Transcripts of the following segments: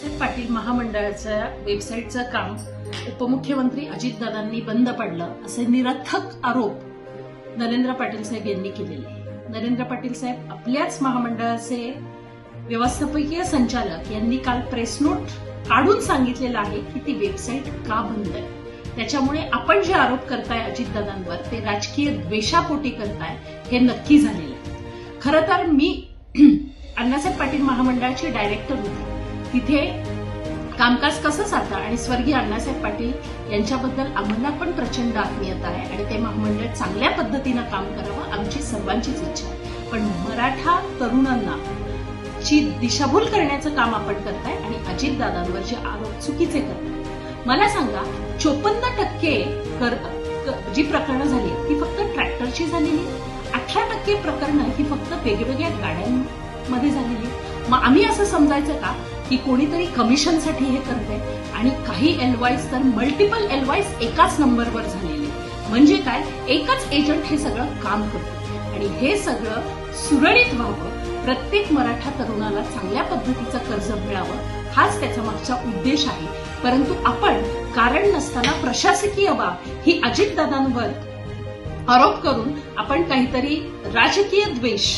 पाटील महामंडळाच्या वेबसाईटचं काम उपमुख्यमंत्री अजितदादांनी बंद पडलं असे निरर्थक आरोप नरेंद्र पाटील साहेब यांनी केलेले. नरेंद्र पाटील साहेब आपल्याच महामंडळाचे व्यवस्थापकीय संचालक यांनी काल प्रेस नोट काढून सांगितलेलं आहे की ती वेबसाईट का बंद आहे. त्याच्यामुळे आपण जे आरोप करताय अजितदादांवर ते राजकीय द्वेषापोटी करताय हे नक्की झालेलं आहे. खरं तर मी अण्णासाहेब पाटील महामंडळाचे डायरेक्टर होते. तिथे कामकाज कसं चालतं आणि स्वर्गीय अण्णासाहेब पाटील यांच्याबद्दल आम्हाला पण प्रचंड आत्मीयता आहे आणि ते महामंडळ चांगल्या पद्धतीनं काम करावं आमची सर्वांचीच इच्छा आहे. पण मराठा तरुणांना ची दिशाभूल करण्याचं काम आपण करताय आणि अजितदादांवर जे आरोप चुकीचे करताय. मला सांगा 54% जी प्रकरणं झाली ती फक्त ट्रॅक्टरची झालेली, 18% प्रकरणं ही फक्त वेगवेगळ्या गाड्यांमध्ये झालेली. मग आम्ही असं समजायचं का की कोणीतरी कमिशनसाठी हे करते आणि काही एलवाईस तर मल्टिपल एलवाईस एकाच नंबरवर झालेले. म्हणजे काय, एकच एजंट हे सगळं काम करतो आणि हे सगळं सुरळीत व्हावं, प्रत्येक मराठा तरुणाला चांगल्या पद्धतीचं कर्ज मिळावं हाच त्याचा मागचा उद्देश आहे. परंतु आपण कारण नसताना प्रशासकीय बाब ही अजितदादांवर आरोप करून आपण काहीतरी राजकीय द्वेष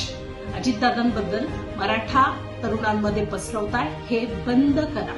अजितदादांबद्दल मराठा तरुणांमध्ये पसरवताय. हे बंद करा.